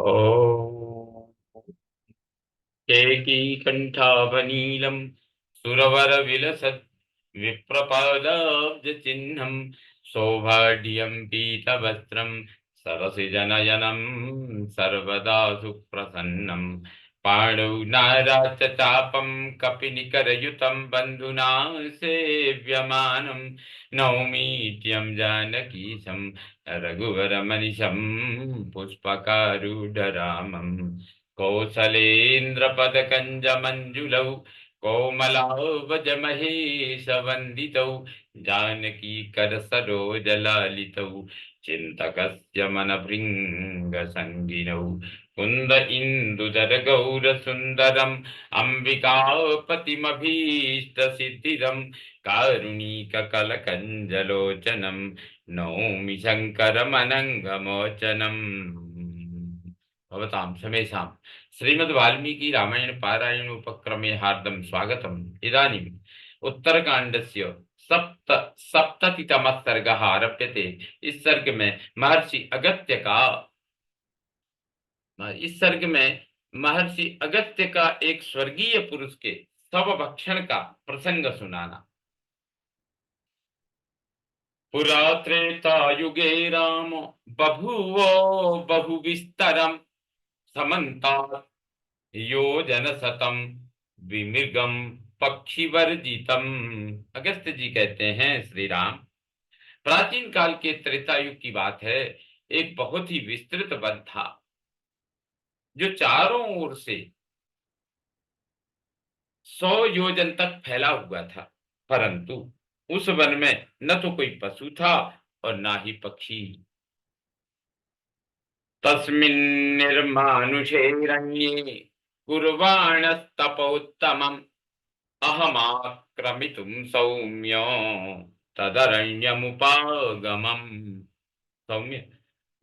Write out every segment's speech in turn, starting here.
ओ केकी कंठावनीलम सुरवर विलसत् विप्रपादाब्ज चिन्हम सौभाग्यम पीतवस्त्रम सरसिजनयनम सर्वदा सुप्रसन्नम पाणौ नाराच चापम कपिनिकरयुतं बन्धुना सेव्यमानं नौमीट्यं जानकीशं रघुवरमनिशं पुष्पकारूढरामम् कौसलेन्द्रपदकञ्जमञ्जुलौ कोमलावजमहेशवन्दितौ जानकी करसरोजलालितौ चिन्तकस्य मनभृङ्गसङ्गिनौ कुन्द इन्दुधर गौरसुन्दरम् अम्बिकापतिमभीष्टसिद्धिदम् कारुणिककलकञ्जलोचनम् नौमि शङ्करमनङ्गमोचनम्। भवतां समेषां श्रीमद् वाल्मीकि रामायण पारायण उपक्रमे हार्दं स्वागतम्। इदानीम् उत्तरकाण्डस्य सप्ततितमः सर्गः आरभ्यते। इस सर्ग में महर्षि अगस्त्य का एक स्वर्गीय पुरुष के शव भक्षण का प्रसंग सुनाना। पुरा त्रेता युगे राम बभूवो बहुविस्तरम समन्तात् योजन शतम विमृगम पक्षिवर्जितम। अगस्त्य जी कहते हैं, श्री राम, प्राचीन काल के त्रेतायुग की बात है। एक बहुत ही विस्तृत वन था जो चारों ओर से 100 योजन तक फैला हुआ था, परंतु उस वन में न तो कोई पशु था और ना ही पक्षी। तस्मिन् निर्मानुषे रण्ये कुर्वाणस्तपोत्तमम् अहमाक्रमितुं सौम्य तदरण्यमुपागमम्। सौम्य,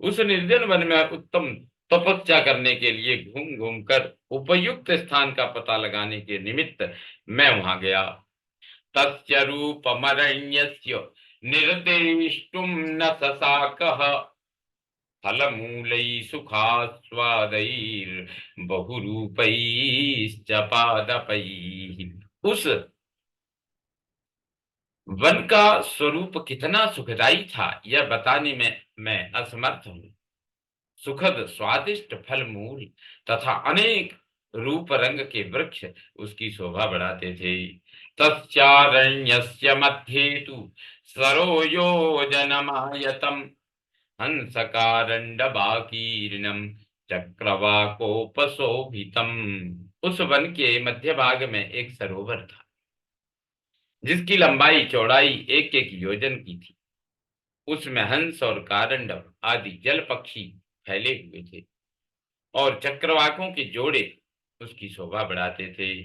उस निर्जन वन में उत्तम तपस्या करने के लिए घूम घूम कर उपयुक्त स्थान का पता लगाने के निमित्त मैं वहां गया। तस्य रूपमरण्यस्य निर्देष्टुं न ससाकः फलमूलैः सुखास्वादैर् बहुरूपैश्च पादपैः। उस वन का स्वरूप कितना सुखदायी था, यह बताने में मैं असमर्थ हूँ। सुखद स्वादिष्ट फल मूल तथा अनेक रूप रंग के वृक्ष उसकी शोभा बढ़ाते थे। तस्यारण्यस्य मध्ये तु सरोयोजनमायतम् हंसकारंडबाकीर्णम चक्रवाकोपशोभितम। उस वन के मध्य भाग में एक सरोवर था जिसकी लंबाई चौड़ाई एक एक योजन की थी। उसमें हंस और कारंडव आदि जल पक्षी फैले हुए थे और चक्रवाकों के जोड़े उसकी शोभा बढ़ाते थे।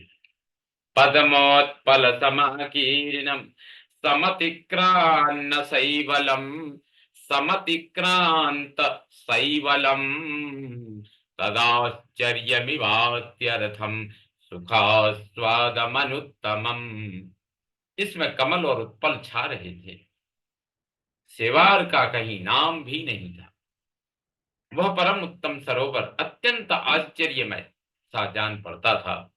पद्मोत्पल समाकीर्णम समतिक्रान्न शैवलम समतिक्रांत शैवलम तदाश्चर्यमिवात्यर्थम सुखास्वादमनुत्तमम्। इसमें कमल और उत्पल छा रहे थे, सेवार का कहीं नाम भी नहीं था। वह परम उत्तम सरोवर अत्यंत आश्चर्यमय सा जान पड़ता था।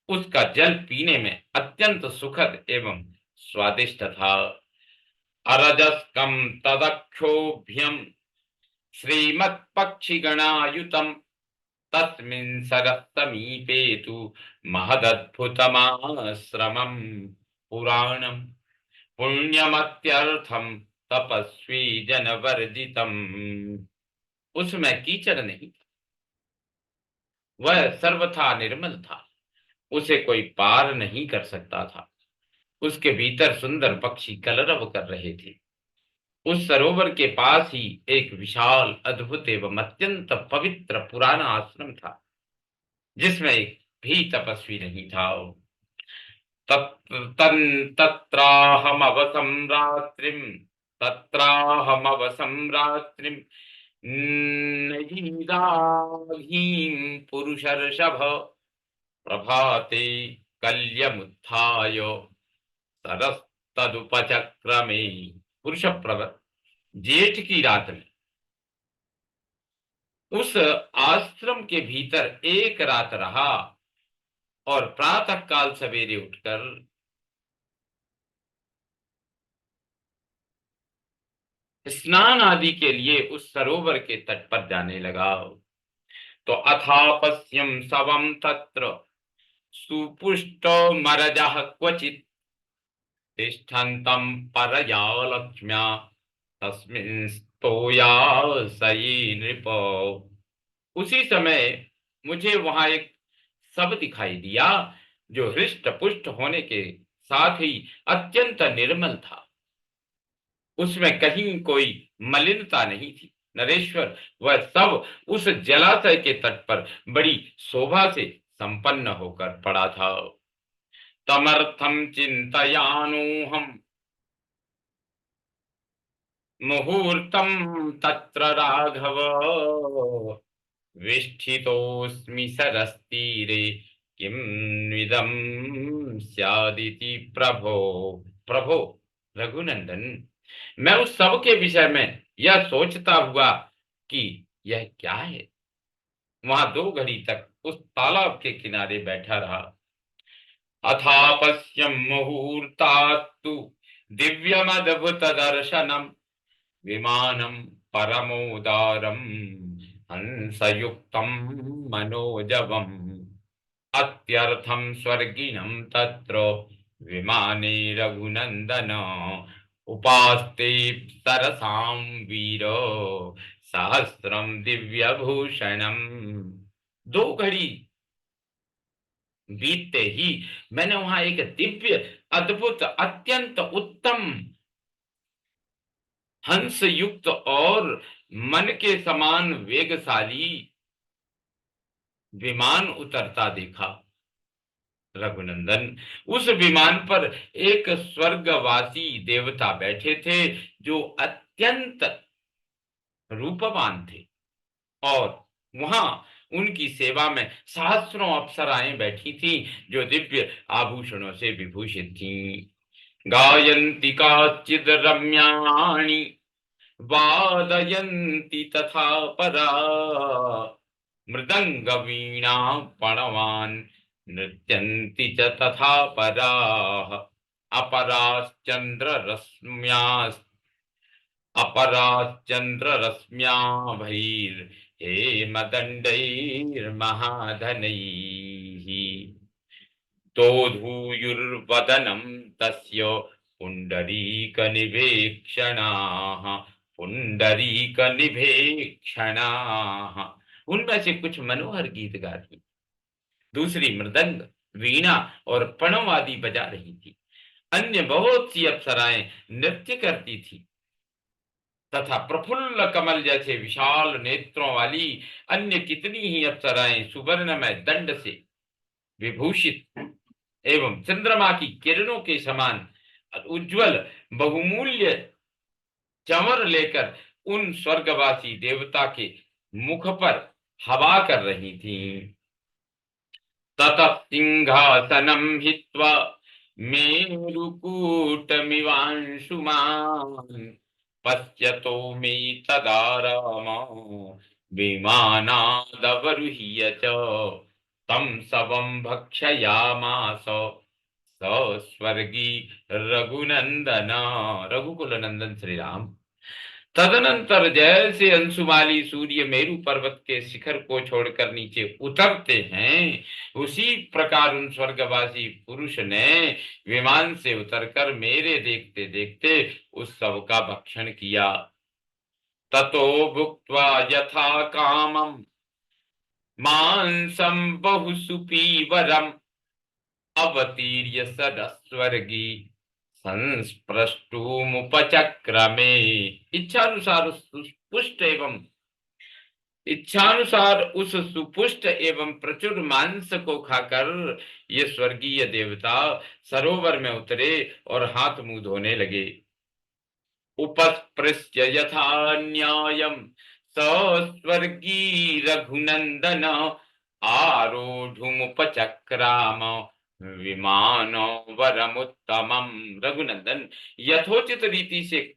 उसका जल पीने में अत्यंत सुखद एवं स्वादिष्ट था। अरजस्कम तदक्षोभ्यम श्रीमत्पक्षिगणायुतम तस्मिन् सरसमीपे तु महदद्भुतमाश्रमम् पुराणम् पुण्यमत्यर्थम तपस्वी जनवर्जितम्। उसमें कीचड़ नहीं था, वह सर्वथा निर्मल था, उसे कोई पार नहीं कर सकता था। उसके भीतर सुंदर पक्षी कलरव कर रहे थे। उस सरोवर के पास ही एक विशाल अद्भुत एवं अत्यंत पवित्र पुराना आश्रम था जिसमें एक भी तपस्वी नहीं था। तत्राहमवसं रात्रिम तत्राहमवसं रात्रिम नयीदाहीं पुरुषर्षभ प्रभाते कल्यमुत्थाय सरस्तदुपचक्रमे। पुरुष प्रभ, जेठ की रात में उस आश्रम के भीतर एक रात रहा और प्रातः काल सवेरे उठकर स्नान आदि के लिए उस सरोवर के तट पर जाने लगा। तो अथापस्यम शवम तत्र सुपुष्टो मरजः क्वचित् तिष्ठन्तं परया लक्ष्म्या तस्मिन् स्तोयासयी नृप। उसी समय मुझे वहां एक शव दिखाई दिया जो हृष्ट पुष्ट होने के साथ ही अत्यंत निर्मल था। उसमें कहीं कोई मलिनता नहीं थी। नरेश्वर, वह सब उस जलाशय के तट पर बड़ी शोभा से संपन्न होकर पड़ा था। तमर्थम चिंतयानुहम मुहूर्तम तत्र राघव विष्ठितोऽस्मि सरस्तीरे किं न्विदं स्यादिति प्रभो। प्रभो रघुनंदन, मैं उस सब के विषय में यह सोचता हुआ कि यह क्या है, वहां 2 घड़ी तक उस तालाब के किनारे बैठा रहा। अथापश्यम मुहूर्तात्तु दिव्यमद्भुत दर्शनम विमानम परमोदारम हंसयुक्तम मनोजवम अत्यर्थम स्वर्गिणम तत्र विमाने रघुनंदन उपास्ते सरसां वीर सहस्रम दिव्यभूषणम। 2 घड़ी बीतते ही मैंने वहां एक दिव्य अद्भुत अत्यंत उत्तम हंस युक्त और मन के समान वेगशाली विमान उतरता देखा। रघुनंदन, उस विमान पर एक स्वर्गवासी देवता बैठे थे जो अत्यंत रूपवान थे और वहां उनकी सेवा में सहस्रों अप्सराएं बैठी थीं जो दिव्य आभूषणों से विभूषित थीं। गायन्ति काचिद् रम्याणि वादयन्ति तथा परा मृदंग वीणा पणवान् नृत्यन्ति च तथा पराः अपराश्चंद्र रश्म्यास् अपराश्चंद्र रश्म्या भैर् हेमदण्डैर्महाधनैः दोधूयुर्वदनं तस्य पुण्डरीकनिवेक्षणाः पुण्डरीकनिवेक्षणाः। उनमें से कुछ मनोहर गीत गा रही, दूसरी मृदंग, वीणा और पणव आदि बजा रही थी। अन्य बहुत सी अप्सराएं नृत्य करती थी तथा प्रफुल्ल कमल जैसे विशाल नेत्रों वाली अन्य कितनी ही अप्सराएं सुवर्णमय दंड से विभूषित एवं चंद्रमा की किरणों के समान उज्जवल बहुमूल्य चंवर लेकर उन स्वर्गवासी देवता के मुख पर हवा कर रही थीं। ततः सिंहासनं हित्वा मेरुकूटमिवांशुमान् पश्यतो मे तदा रामो विमानादवरुह्य च तं शवं भक्षयामास स स्वर्गी रघुनंदन। रघुकुल नंदन श्री राम, तदनंतर जैसे अंशुमाली सूर्य मेरु पर्वत के शिखर को छोड़कर नीचे उतरते हैं, उसी प्रकार उन स्वर्गवासी पुरुष ने विमान से उतरकर मेरे देखते देखते उस सब का भक्षण किया। ततो भुक्त्वा यथा कामं मांसं बहुसुपीवरम् अवतीर्य सरस्वर्गी संस्पृष्टुमुपचक्रमे। इच्छानुसार उस सुपुष्ट एवं प्रचुर मांस को खाकर ये स्वर्गीय देवता सरोवर में उतरे और हाथ मुंह धोने लगे। उपस्पृश्य यथा न्यायं स स्वर्गी रघुनंदन आरोढ़ुमुपचक्राम विमानो वरमुत्तमम। रघुनंदन, यथोचित रीति से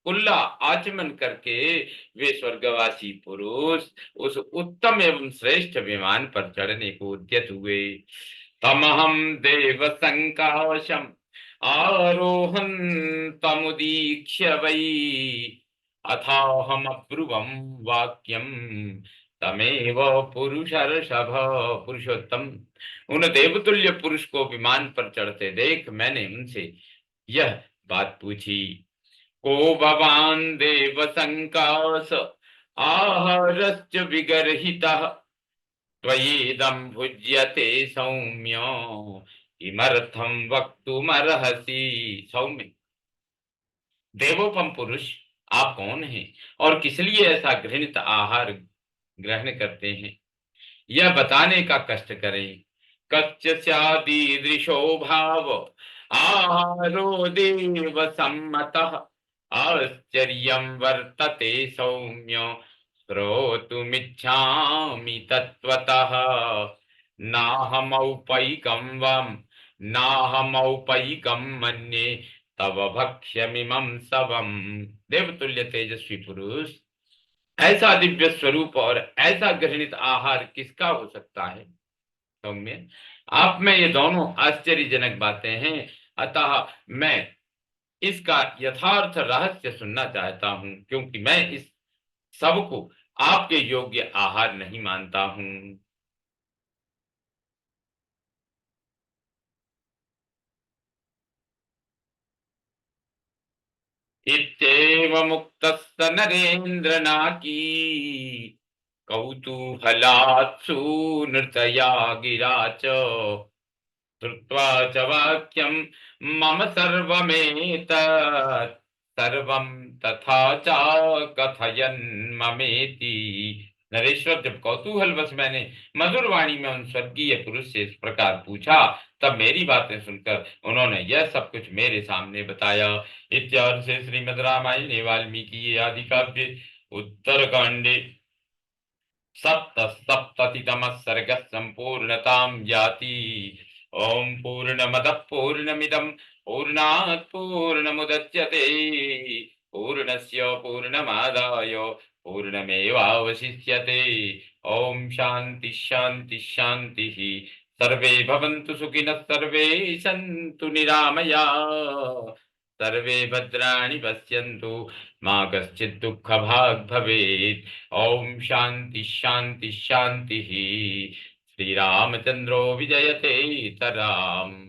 कुल्ला आचमन करके वे स्वर्गवासी पुरुष उस उत्तम एवं श्रेष्ठ विमान पर चढ़ने को उद्यत हुए। तमहम देव संकाशम आरोहं तमुदीक्ष्य वै अथाहम अब्रुवं वाक्यम तमेव पुरुषर्षभ। पुरुषोत्तम, उन देवतुल्य पुरुष को विमान पर चढ़ते देख मैंने उनसे यह बात पूछी। को भवान देव संकाश आहारश्च विगर्हितः त्वयेदं भुज्यते सौम्य किमर्थं वक्तुमर्हसि। सौम्य, देवोपम पुरुष, आप कौन हैं और किस लिए ऐसा घृणित आहार ग्रहण करते हैं, यह बताने का कष्ट करें। कच्च स्यादीदृशो भाव आहारो देव सम्मतः आश्चर्यं वर्तते सौम्य श्रोतुमिच्छामि तत्त्वतः। नाहमौपैकं वं नाहमौपैकं मन्ये तव भक्ष्यमिमं सवम्। देवतुल्य तेजस्वी पुरुष, ऐसा दिव्य स्वरूप और ऐसा घृणित आहार किसका हो सकता है। सौम्य, आप में ये दोनों आश्चर्यजनक बातें हैं, अतः मैं इसका यथार्थ रहस्य सुनना चाहता हूं, क्योंकि मैं इस सब को आपके योग्य आहार नहीं मानता हूं। इत्येवमुक्तस्त नरेन्द्र नाकी कौतूहलात्सु नृतया गिरा च श्रुत्वा च वाक्यं मम सर्वमेतत् सर्वं तथा च कथयन् ममेति। नरेश्वर, जब कौतूहलवश मैंने मधुर वाणी में उन स्वर्गीय पुरुष से इस प्रकार पूछा, तब मेरी बातें सुनकर उन्होंने यह सब कुछ मेरे सामने बताया। इत्यादि से श्रीमद् रामायणे वाल्मीकि आदि काव्ये उत्तरकांडे सप्तसप्ततितमः सर्गः सम्पूर्णतां याति। ओम पूर्णमदः पूर्णमिदं पूर्णात् पूर्णमुदच्यते पूर्णस्य पूर्णमादाय पूर्णमेवावशिष्यते। ओम शांति शांति शांतिः। सर्वे भवन्तु सुखिनः, सर्वे सन्तु निरामयाः, सर्वे भद्राणि पश्यन्तु, मा कश्चित् दुःखभाग् भवेत्। ओम शांति शांति शांति। श्री रामचंद्रो विजयते। तराम।